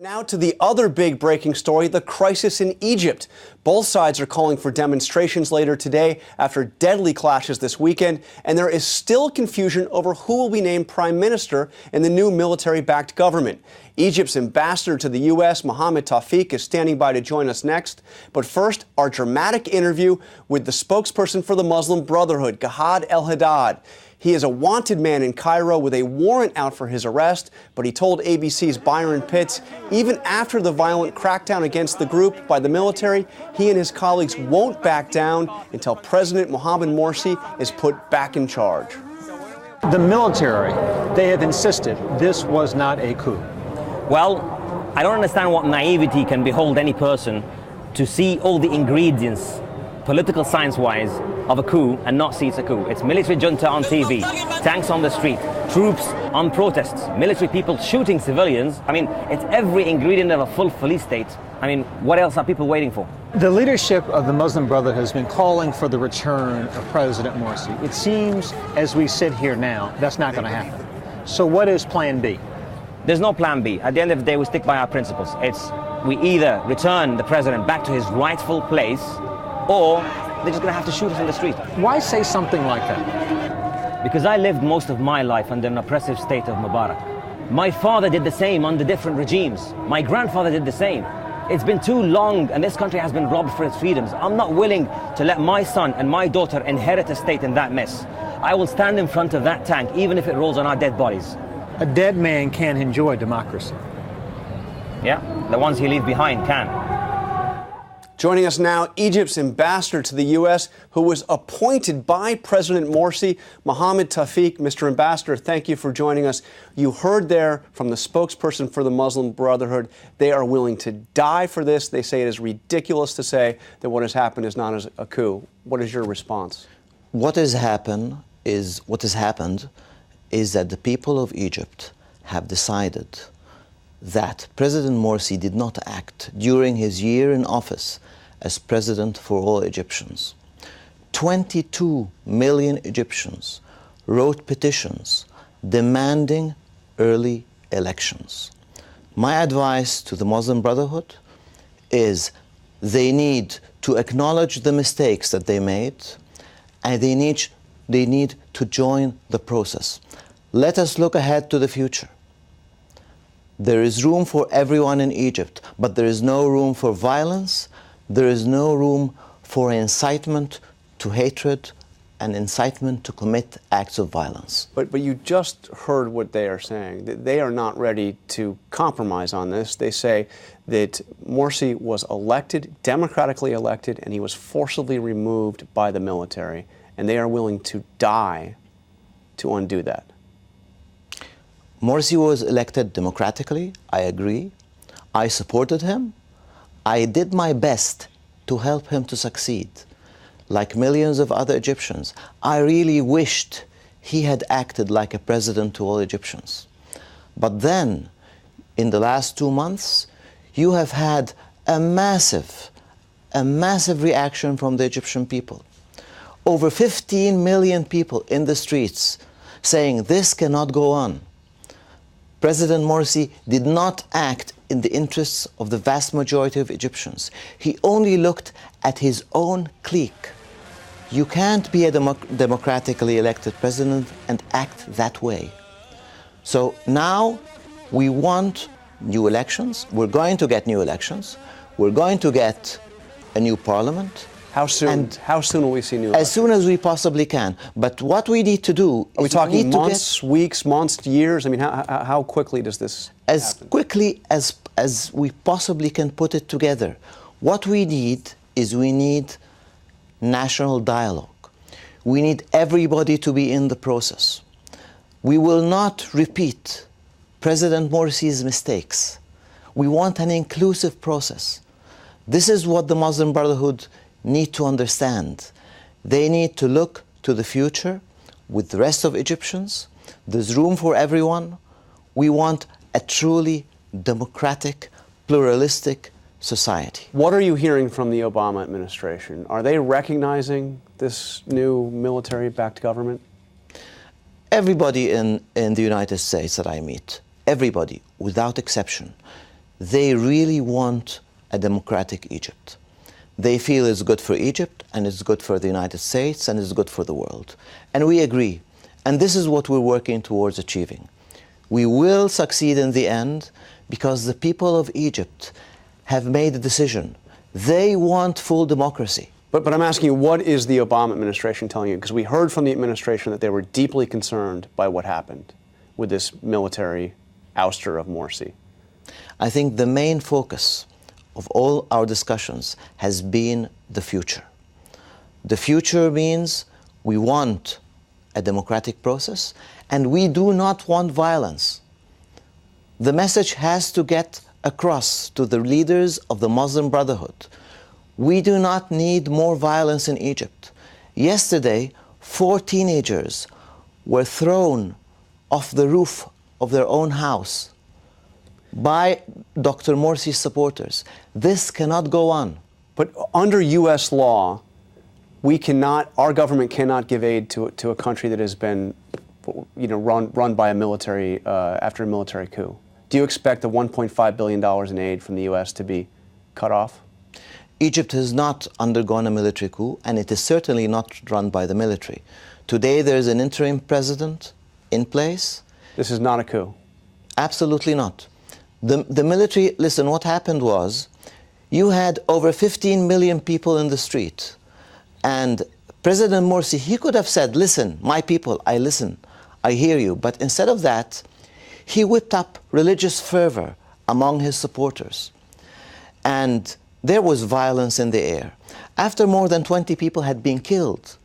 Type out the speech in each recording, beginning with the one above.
Now to the other big breaking story, the crisis in Egypt. Both sides are calling for demonstrations later today after deadly clashes this weekend, and there is still confusion over who will be named prime minister in the new military-backed government. Egypt's ambassador to the U.S., Mohamed Tawfik, is standing by to join us next. But first, our dramatic interview with the spokesperson for the Muslim Brotherhood, Gahad El-Haddad. He is a wanted man in Cairo with a warrant out for his arrest, but he told ABC's Byron Pitts, even after the violent crackdown against the group by the military, he and his colleagues won't back down until President Mohamed Morsi is put back in charge. The military, they have insisted this was not a coup. Well, I don't understand what naivety can behold any person to see all the ingredients, political science-wise, of a coup and not see it's a coup. It's military junta on TV, tanks on the street, troops on protests, military people shooting civilians. I mean, it's every ingredient of a full police state. I mean, what else are people waiting for? The leadership of the Muslim Brotherhood has been calling for the return of President Morsi. It seems, as we sit here now, that's not going to happen. So what is Plan B? There's no Plan B. At the end of the day, we stick by our principles. It's we either return the president back to his rightful place, or they're just going to have to shoot us in the street. Why say something like that? Because I lived most of my life under an oppressive state of Mubarak. My father did the same under different regimes. My grandfather did the same. It's been too long and this country has been robbed for its freedoms. I'm not willing to let my son and my daughter inherit a state in that mess. I will stand in front of that tank even if it rolls on our dead bodies. A dead man can't enjoy democracy. Yeah, the ones he leaves behind can. Joining us now, Egypt's ambassador to the U.S., who was appointed by President Morsi, Mohamed Tawfik. Mr. Ambassador, thank you for joining us. You heard there from the spokesperson for the Muslim Brotherhood. They are willing to die for this. They say it is ridiculous to say that what has happened is not a coup. What is your response? What has happened is that the people of Egypt have decided that President Morsi did not act during his year in office as president for all Egyptians. 22 million Egyptians wrote petitions demanding early elections. My advice to the Muslim Brotherhood is they need to acknowledge the mistakes that they made, and they need to join the process. Let us look ahead to the future. There is room for everyone in Egypt, but there is no room for violence. There is no room for incitement to hatred and incitement to commit acts of violence. But you just heard what they are saying. They are not ready to compromise on this. They say that Morsi was elected, democratically elected, and he was forcibly removed by the military. And they are willing to die to undo that. Morsi was elected democratically, I agree. I supported him. I did my best to help him to succeed. Like millions of other Egyptians, I really wished he had acted like a president to all Egyptians. But then, in the last 2 months, you have had a massive reaction from the Egyptian people. Over 15 million people in the streets saying this cannot go on. President Morsi did not act in the interests of the vast majority of Egyptians. He only looked at his own clique. You can't be a democratically elected president and act that way. So now we want new elections. We're going to get new elections. We're going to get a new parliament. How soon will we see new elections? As soon as we possibly can. But what we need to do Are we talking months, weeks, months, years? I mean, how quickly does this happen? Quickly as we possibly can put it together. What we need is national dialogue. We need everybody to be in the process. We will not repeat President Morsi's mistakes. We want an inclusive process. This is what the Muslim Brotherhood need to understand. They need to look to the future with the rest of Egyptians. There's room for everyone. We want a truly democratic, pluralistic society. What are you hearing from the Obama administration? Are they recognizing this new military-backed government? Everybody in the United States that I meet, everybody, without exception, they really want a democratic Egypt. They feel it's good for Egypt, and it's good for the United States, and it's good for the world. And we agree. And this is what we're working towards achieving. We will succeed in the end because the people of Egypt have made a decision. They want full democracy. But I'm asking you, what is the Obama administration telling you? Because we heard from the administration that they were deeply concerned by what happened with this military ouster of Morsi. I think the main focus of all our discussions has been the future. The future means we want a democratic process, and we do not want violence. The message has to get across to the leaders of the Muslim Brotherhood. We do not need more violence in Egypt. Yesterday, 4 teenagers were thrown off the roof of their own house by Dr. Morsi's supporters. This cannot go on. But under U.S. law, our government cannot give aid to a country that has been, run by a military, after a military coup. Do you expect the $1.5 billion in aid from the U.S. to be cut off? Egypt has not undergone a military coup, and it is certainly not run by the military. Today there is an interim president in place. This is not a coup? Absolutely not. The military, listen, what happened was you had over 15 million people in the street, and President Morsi, he could have said, listen, my people, I listen, I hear you. But instead of that, he whipped up religious fervor among his supporters. And there was violence in the air. After more than 20 people had been killed,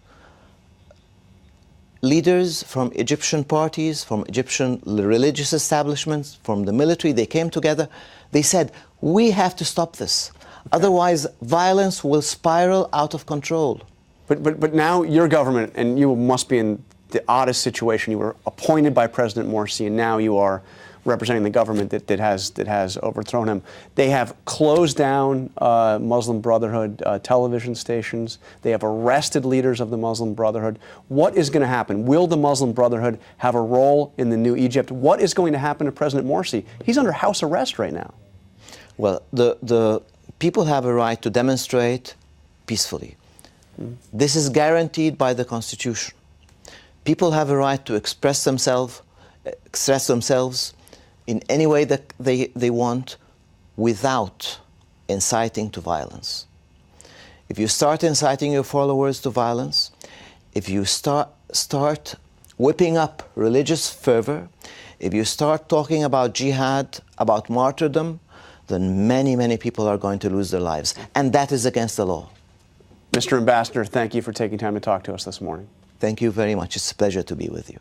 leaders from Egyptian parties, from Egyptian religious establishments, from the military, they came together. They said, we have to stop this. Otherwise, violence will spiral out of control. But now your government, and you must be in the oddest situation. You were appointed by President Morsi, and now you are representing the government that has overthrown him. They have closed down Muslim Brotherhood television stations. They have arrested leaders of the Muslim Brotherhood. What is going to happen? Will the Muslim Brotherhood have a role in the new Egypt? What is going to happen to President Morsi? He's under house arrest right now. Well, the people have a right to demonstrate peacefully. This is guaranteed by the Constitution. People have a right to express themselves in any way that they want without inciting to violence. If you start inciting your followers to violence, if you start whipping up religious fervor, if you start talking about jihad, about martyrdom, then many, many people are going to lose their lives. And that is against the law. Mr. Ambassador, thank you for taking time to talk to us this morning. Thank you very much. It's a pleasure to be with you.